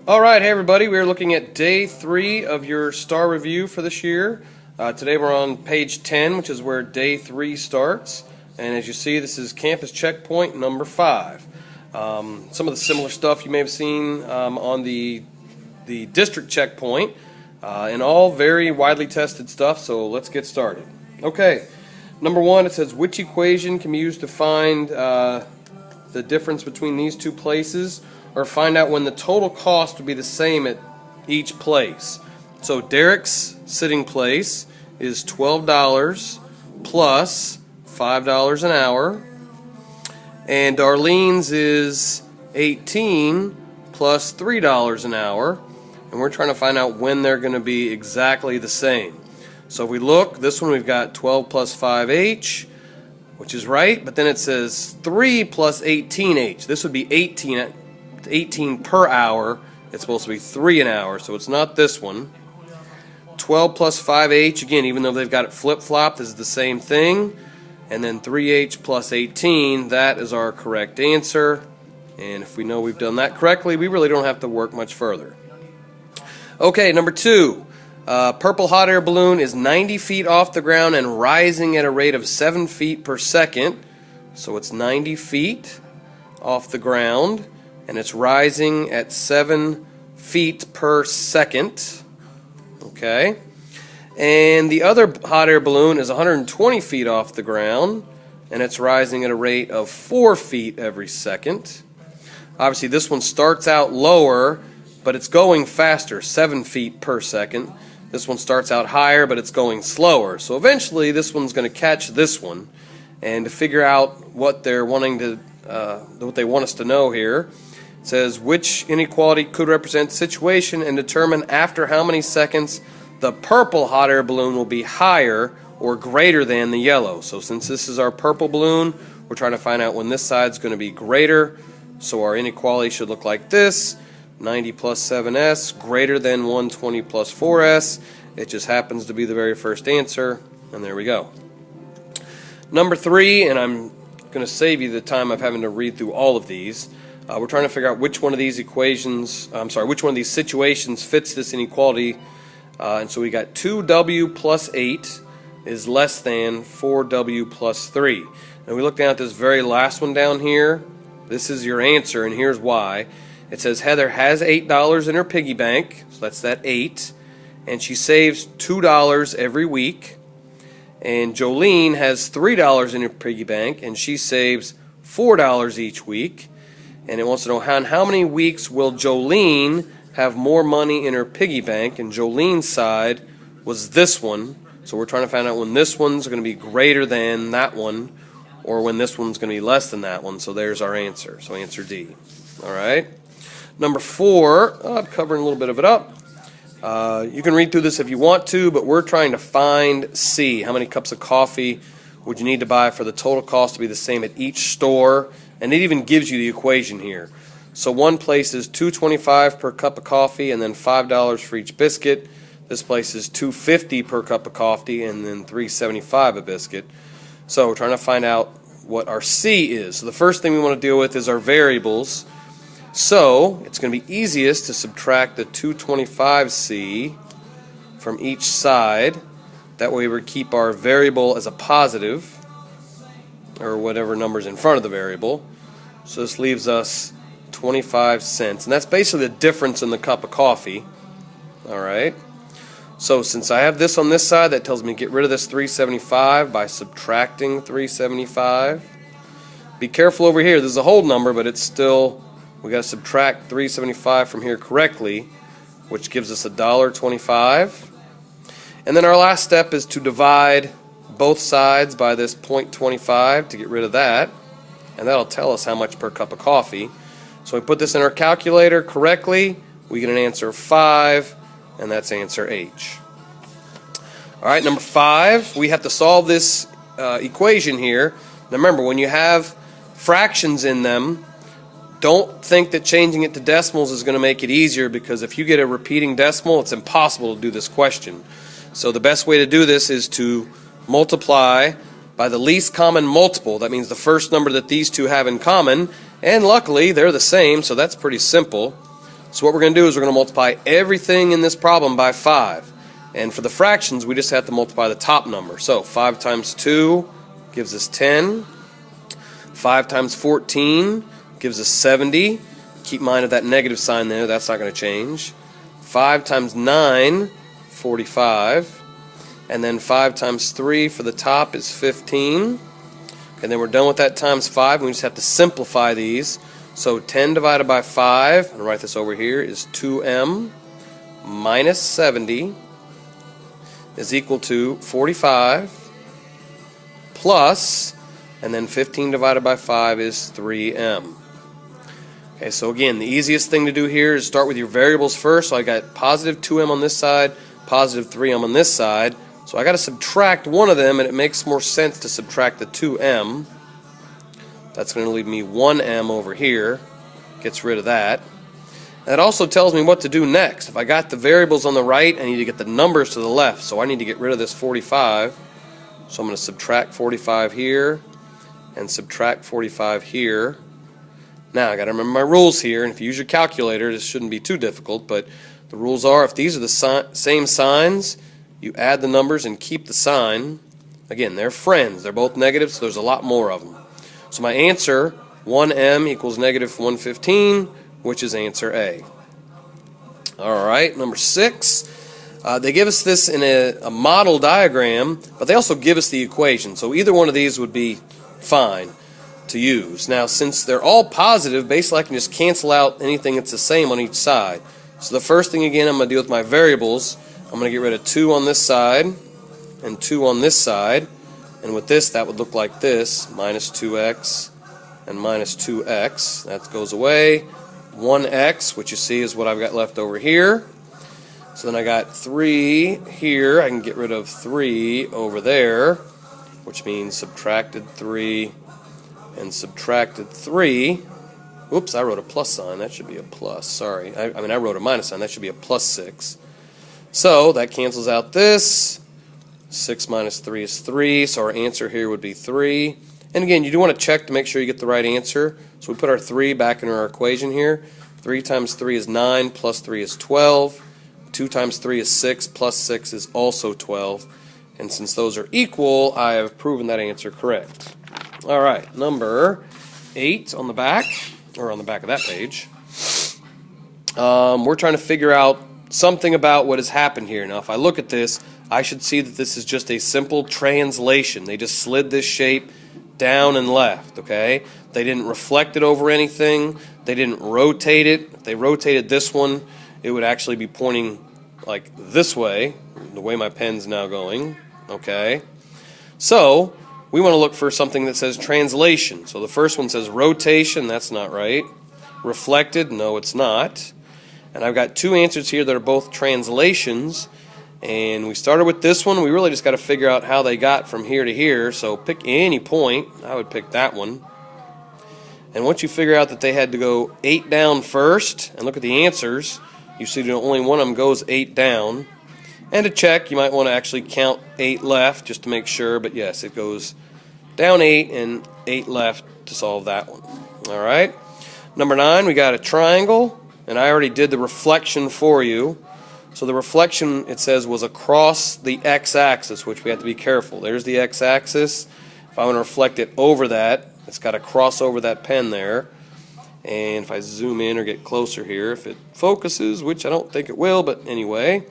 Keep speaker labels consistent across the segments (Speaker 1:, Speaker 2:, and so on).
Speaker 1: Alright, hey everybody, we're looking at day 3 of your STAAR review for this year. Today we're on page 10, which is where day 3 starts. And as you see, this is campus checkpoint number 5. Some of the similar stuff you may have seen on the district checkpoint, and all very widely tested stuff, so let's get started. Okay, number 1, it says which equation can be used to find the difference between these two places, or find out when the total cost would be the same at each place. So Derek's sitting place is $12 plus $5 an hour, and Darlene's is $18 plus $3 an hour, and we're trying to find out when they're going to be exactly the same. So if we look, this one we've got 12 plus 5H, which is right, but then it says 3 plus 18H. This would be 18 per hour. It's supposed to be 3 an hour, so it's not this one. 12 plus 5H, again, even though they've got it flip-flopped, this is the same thing. And then 3H plus 18, that is our correct answer. And if we know we've done that correctly, we really don't have to work much further. Okay, number 2. Purple hot air balloon is 90 feet off the ground and rising at a rate of 7 feet per second. So it's 90 feet off the ground, and it's rising at 7 feet per second. Okay. And the other hot air balloon is 120 feet off the ground, and it's rising at a rate of 4 feet every second. Obviously, this one starts out lower, but it's going faster, 7 feet per second. This one starts out higher, but it's going slower. So eventually, this one's going to catch this one. And to figure out what they're wanting to, what they want us to know here, it says which inequality could represent the situation and determine after how many seconds the purple hot air balloon will be higher or greater than the yellow. So since this is our purple balloon, we're trying to find out when this side's going to be greater. So our inequality should look like this: 90 plus 7s greater than 120 plus 4s. It just happens to be the very first answer, and there we go. Number 3, and I'm going to save you the time of having to read through all of these. We're trying to figure out which one of these equations, which one of these situations fits this inequality. And so we got 2w plus 8 is less than 4w plus 3. And we look down at this very last one down here. This is your answer, and here's why. It says Heather has $8 in her piggy bank, so that's that 8, and she saves $2 every week. And Jolene has $3 in her piggy bank, and she saves $4 each week. And it wants to know how many weeks will Jolene have more money in her piggy bank, and Jolene's side was this one. So we're trying to find out when this one's going to be greater than that one, or when this one's going to be less than that one. So there's our answer. So answer D. All right. Number 4, I'm covering a little bit of it up. You can read through this if you want to, but we're trying to find C. How many cups of coffee would you need to buy for the total cost to be the same at each store? And it even gives you the equation here. So one place is $2.25 per cup of coffee, and then $5 for each biscuit. This place is $2.50 per cup of coffee, and then $3.75 a biscuit. So we're trying to find out what our C is. So the first thing we want to deal with is our variables. So it's going to be easiest to subtract the 225C from each side. That way we keep our variable as a positive, or whatever number's in front of the variable. So this leaves us 25 cents. And that's basically the difference in the cup of coffee. Alright. So since I have this on this side, that tells me to get rid of this 375 by subtracting 375. Be careful over here. This is a whole number, but it's still, we got to subtract 375 from here correctly, which gives us $1.25. And then our last step is to divide both sides by this 0.25 to get rid of that, and that'll tell us how much per cup of coffee. So we put this in our calculator correctly, we get an answer of 5, and that's answer H. Alright, number 5, we have to solve this equation here. Now remember, when you have fractions in them, don't think that changing it to decimals is going to make it easier, because if you get a repeating decimal, it's impossible to do this question. So the best way to do this is to multiply by the least common multiple. That means the first number that these two have in common, and luckily they're the same, so that's pretty simple. So what we're going to do is we're going to multiply everything in this problem by 5. And for the fractions, we just have to multiply the top number. So 5 times 2 gives us 10. 5 times 14 gives us 70. Keep in mind of that negative sign there, that's not going to change. 5 times 9, 45. And then 5 times 3 for the top is 15. And then we're done with that times 5. We just have to simplify these. So 10 divided by 5, and write this over here, is 2m minus 70 is equal to 45 plus, and then 15 divided by 5 is 3m. Okay, so again, the easiest thing to do here is start with your variables first. So I got positive 2m on this side, positive 3m on this side. So I got to subtract one of them, and it makes more sense to subtract the 2m. That's going to leave me 1m over here. Gets rid of that. And it also tells me what to do next. If I got the variables on the right, I need to get the numbers to the left. So I need to get rid of this 45. So I'm going to subtract 45 here and subtract 45 here. Now I got to remember my rules here, and if you use your calculator, this shouldn't be too difficult, but the rules are if these are the same signs, you add the numbers and keep the sign. Again, they're friends. They're both negative, so there's a lot more of them. So my answer, 1m equals negative 115, which is answer A. Alright, number 6. They give us this in a model diagram, but they also give us the equation. So either one of these would be fine to use. Now, since they're all positive, basically I can just cancel out anything that's the same on each side. So the first thing, again, I'm going to deal with my variables. I'm going to get rid of 2 on this side and 2 on this side. And with this, that would look like this, minus 2x and minus 2x. That goes away. 1x, which you see is what I've got left over here. So then I got 3 here. I can get rid of 3 over there, which means subtracted 3 and subtracted 3. Oops, I wrote a plus sign. That should be a plus. Sorry. I wrote a minus sign. That should be a plus 6. So that cancels out this. 6 minus 3 is 3, so our answer here would be 3. And again, you do want to check to make sure you get the right answer. So we put our 3 back in our equation here. 3 times 3 is 9, plus 3 is 12. 2 times 3 is 6, plus 6 is also 12. And since those are equal, I have proven that answer correct. Alright, number 8 on the back, or on the back of that page. We're trying to figure out something about what has happened here. Now, if I look at this, I should see that this is just a simple translation. They just slid this shape down and left, okay? They didn't reflect it over anything. They didn't rotate it. If they rotated this one, it would actually be pointing like this way, the way my pen's now going, okay? So, we want to look for something that says translation. So the first one says rotation. That's not right. Reflected. No, it's not. And I've got 2 answers here that are both translations. And we started with this one. We really just got to figure out how they got from here to here. So pick any point. I would pick that one. And once you figure out that they had to go 8 down first, and look at the answers, you see that only one of them goes 8 down. And to check, you might want to actually count 8 left just to make sure. But yes, it goes down 8 and 8 left to solve that one. All right. Number 9, we got a triangle. And I already did the reflection for you. So the reflection, it says, was across the x-axis, which we have to be careful. There's the x-axis. If I want to reflect it over that, it's got to cross over that pen there. And if I zoom in or get closer here, if it focuses, which I don't think it will, but anyway,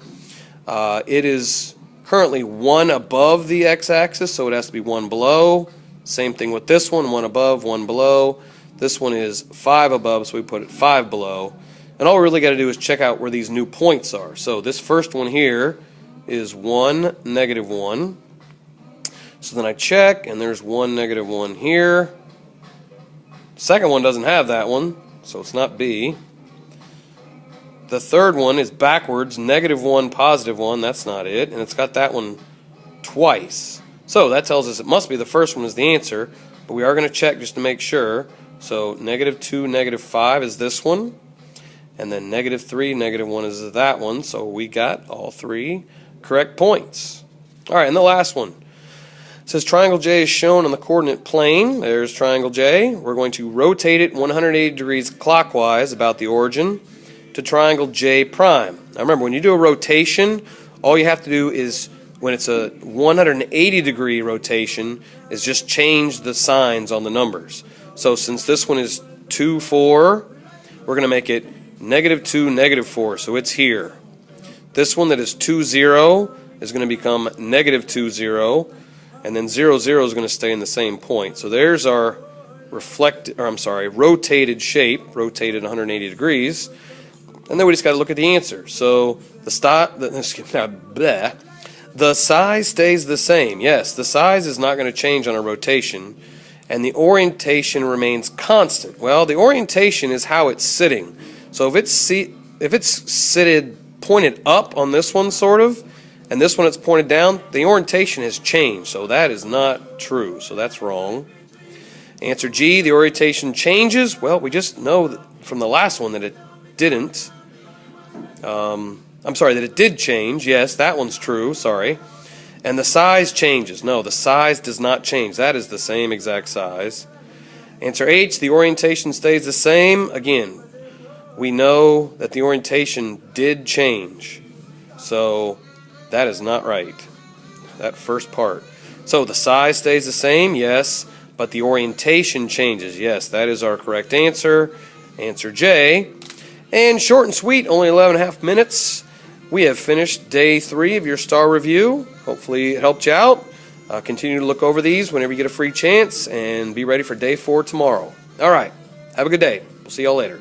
Speaker 1: it is currently 1 above the x-axis, so it has to be 1 below. Same thing with this one, 1 above, 1 below. This one is 5 above, so we put it 5 below. And all we really got to do is check out where these new points are. So this first one here is 1, negative 1. So then I check, and there's 1, negative 1 here. The second one doesn't have that one, so it's not B. The third one is backwards, negative 1, positive 1. That's not it. And it's got that one twice. So that tells us it must be the first one is the answer. But we are going to check just to make sure. So negative 2, negative 5 is this one. And then negative 3, negative 1 is that one. So we got all 3 correct points. All right, and the last one. It says triangle J is shown on the coordinate plane. There's triangle J. We're going to rotate it 180 degrees clockwise about the origin to triangle J prime. Now remember, when you do a rotation, all you have to do is, when it's a 180 degree rotation, is just change the signs on the numbers. So since this one is 2, 4, we're going to make it -2, -4, so it's here. This one that is 2, 0 is going to become -2, 0, and then 0, 0 is going to stay in the same point. So there's our rotated shape, rotated 180 degrees. And then we just got to look at the answer. So the size stays the same. Yes, the size is not going to change on a rotation, and the orientation remains constant. Well, the orientation is how it's sitting. So if it's pointed up on this one, sort of, and this one it's pointed down, the orientation has changed. So that is not true. So that's wrong. Answer G, the orientation changes. Well, we just know from the last one that it didn't. That it did change. Yes, that one's true. Sorry. And the size changes. No, the size does not change. That is the same exact size. Answer H, the orientation stays the same. Again, we know that the orientation did change. So that is not right. That first part. So the size stays the same. Yes. But the orientation changes. Yes, that is our correct answer. Answer J. And short and sweet, only 11.5 minutes. We have finished day 3 of your STAAR review. Hopefully it helped you out. Continue to look over these whenever you get a free chance, and be ready for day 4 tomorrow. All right. Have a good day. We'll see y'all later.